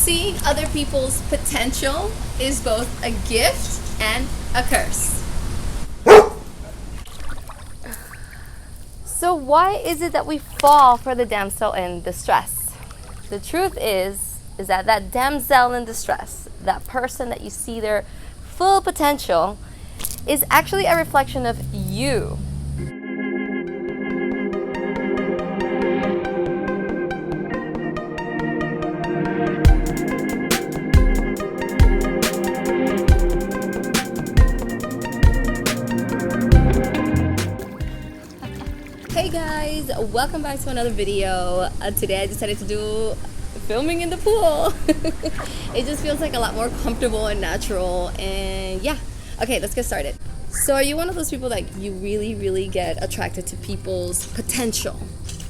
Seeing other people's potential is both a gift and a curse. So why is it that we fall for the damsel in distress? The truth is that damsel in distress, that person that you see their full potential, is actually a reflection of you. Hey guys, welcome back to another video. Today I decided to do filming in the pool. It just feels like a lot more comfortable and natural, and yeah. Okay, let's get started. So are you one of those people that you really get attracted to people's potential?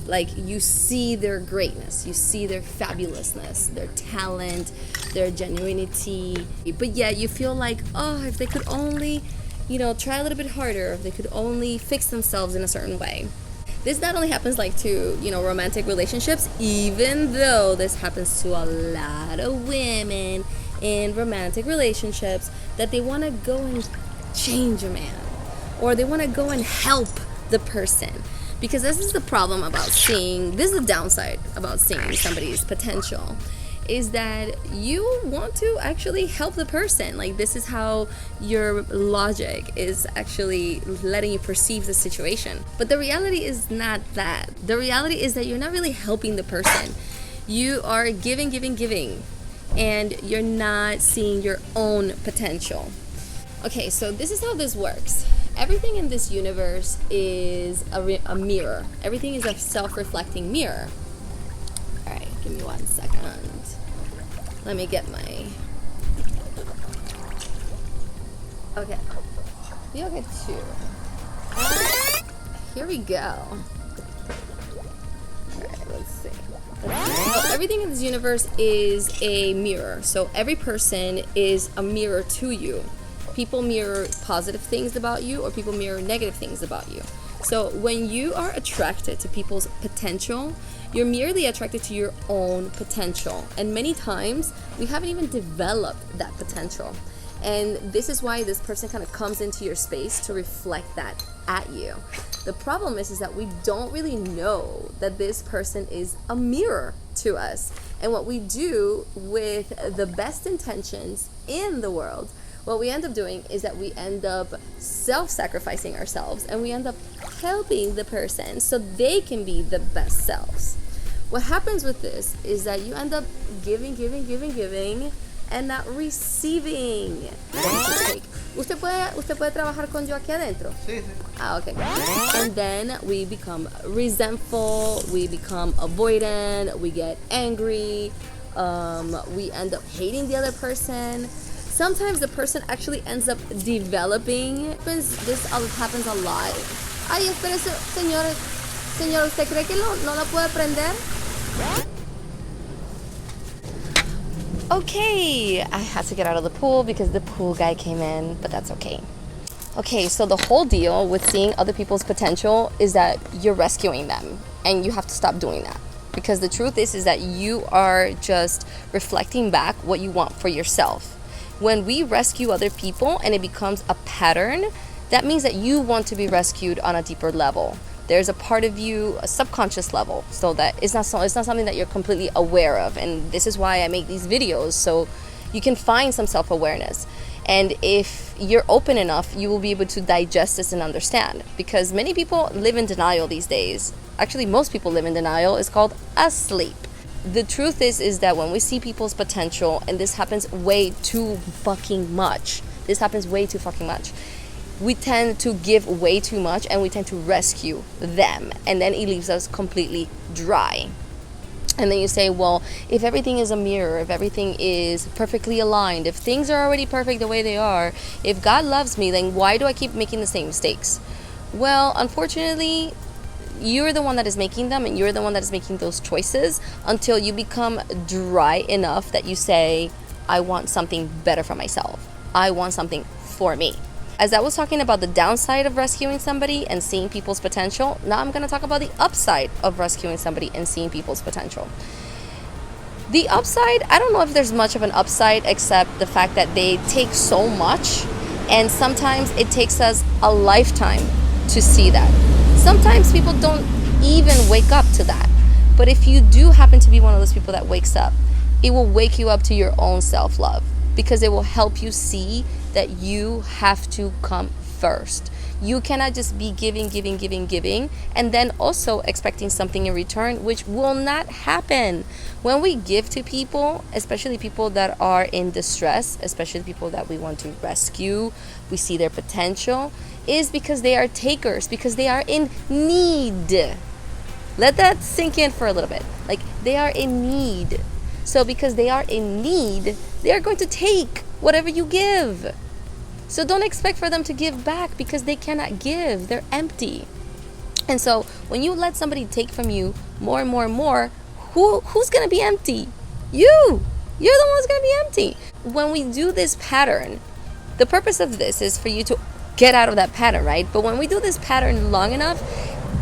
Like you see their greatness, you see their fabulousness, their talent, their genuinity, but yet you feel like, oh, if they could only, try a little bit harder, if they could only fix themselves in a certain way. This not only happens like to, romantic relationships, even though this happens to a lot of women in romantic relationships, that they want to go and change a man, or they want to go and help the person. Because this is the problem about this is the downside about seeing somebody's potential, is that you want to actually help the person. Like, this is how your logic is actually letting you perceive the situation. But the reality is not that. The reality is that you're not really helping the person. You are giving, and you're not seeing your own potential. Okay, so this is how this works. Everything in this universe is a mirror. Everything is a self-reflecting mirror. All right, give me 1 second. Let me get my... Okay. You'll get 2. Here we go. Alright, let's see. So everything in this universe is a mirror. So every person is a mirror to you. People mirror positive things about you, or people mirror negative things about you. So when you are attracted to people's potential, you're merely attracted to your own potential. And many times, we haven't even developed that potential. And this is why this person kind of comes into your space to reflect that at you. The problem is that we don't really know that this person is a mirror to us. And what we do with the best intentions in the world, what we end up doing is that we end up self-sacrificing ourselves, and we end up helping the person so they can be the best selves. What happens with this is that you end up giving, and not receiving. ¿Usted puede trabajar con yo aquí adentro? Sí. Ah, okay. And then we become resentful, we become avoidant, we get angry, we end up hating the other person. Sometimes the person actually ends up developing. This happens a lot. Ay, espérese, señor, ¿usted cree que no la puede prender? Okay, I had to get out of the pool because the pool guy came in, but that's okay. Okay, so the whole deal with seeing other people's potential is that you're rescuing them, and you have to stop doing that. Because the truth is that you are just reflecting back what you want for yourself. When we rescue other people and it becomes a pattern, that means that you want to be rescued on a deeper level. There's a part of you, a subconscious level, so that it's not something that you're completely aware of. And this is why I make these videos, so you can find some self-awareness. And if you're open enough, you will be able to digest this and understand. Because many people live in denial these days. Actually, most people live in denial. It's called asleep. The truth is that when we see people's potential, and this happens way too fucking much, we tend to give way too much, and we tend to rescue them, and then it leaves us completely dry. And then you say, well, if everything is a mirror, if everything is perfectly aligned, if things are already perfect the way they are, if God loves me, then why do I keep making the same mistakes? Well, unfortunately, you're the one that is making them, and you're the one that is making those choices until you become dry enough that you say, I want something better for myself. I want something for me. As I was talking about the downside of rescuing somebody and seeing people's potential, now I'm going to talk about the upside of rescuing somebody and seeing people's potential. The upside, I don't know if there's much of an upside except the fact that they take so much, and sometimes it takes us a lifetime to see that. Sometimes people don't even wake up to that. But if you do happen to be one of those people that wakes up, it will wake you up to your own self-love, because it will help you see that you have to come first. You cannot just be giving, and then also expecting something in return, which will not happen. When we give to people, especially people that are in distress, especially people that we want to rescue, we see their potential, is because they are takers, because they are in need. Let that sink in for a little bit. Like, they are in need. So because they are in need, they are going to take whatever you give. So don't expect for them to give back, because they cannot give. They're empty. And so when you let somebody take from you more and more and more, who's going to be empty? You. You're the one who's going to be empty. When we do this pattern, the purpose of this is for you to get out of that pattern, right? But when we do this pattern long enough,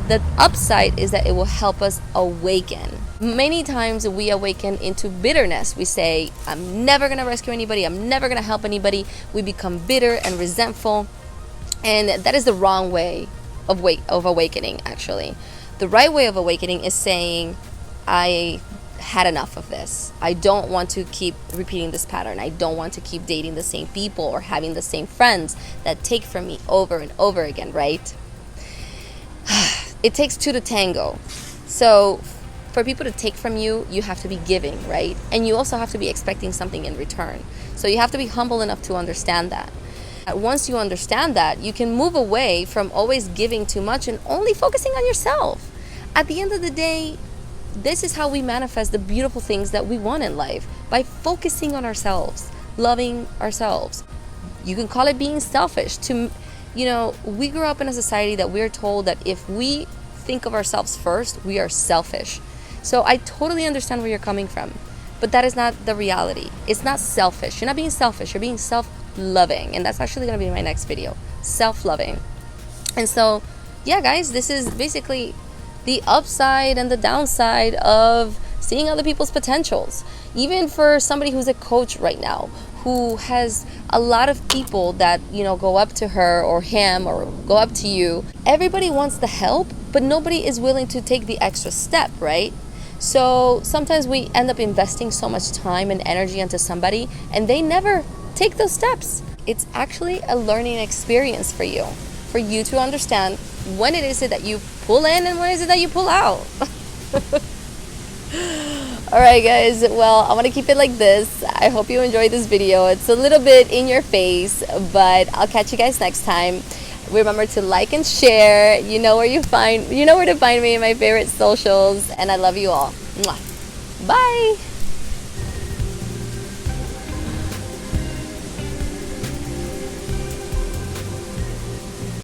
the upside is that it will help us awaken. Many times we awaken into bitterness. We say, I'm never going to rescue anybody. I'm never going to help anybody. We become bitter and resentful. And that is the wrong way of awakening, actually. The right way of awakening is saying, I had enough of this. I don't want to keep repeating this pattern. I don't want to keep dating the same people or having the same friends that take from me over and over again, right? It takes two to tango. So for people to take from you, you have to be giving, right? And you also have to be expecting something in return. So you have to be humble enough to understand that. Once you understand that, you can move away from always giving too much and only focusing on yourself. At the end of the day, this is how we manifest the beautiful things that we want in life, by focusing on ourselves, loving ourselves. You can call it being selfish. We grew up in a society that we're told that if we think of ourselves first, we are selfish. So I totally understand where you're coming from, but that is not the reality. It's not selfish. You're not being selfish. You're being self-loving, and that's actually going to be my next video, self-loving. And so, yeah, guys, this is basically the upside and the downside of seeing other people's potentials. Even for somebody who's a coach right now, who has a lot of people that, go up to her or him or go up to you. Everybody wants the help, but nobody is willing to take the extra step, right? So sometimes we end up investing so much time and energy into somebody, and they never take those steps. It's actually a learning experience for you to understand when it is that you pull in and when is it that you pull out. Alright guys, well, I want to keep it like this. I hope you enjoyed this video. It's a little bit in your face, but I'll catch you guys next time. Remember to like and share. You know where to find me in my favorite socials, and I love you all. Mwah. Bye.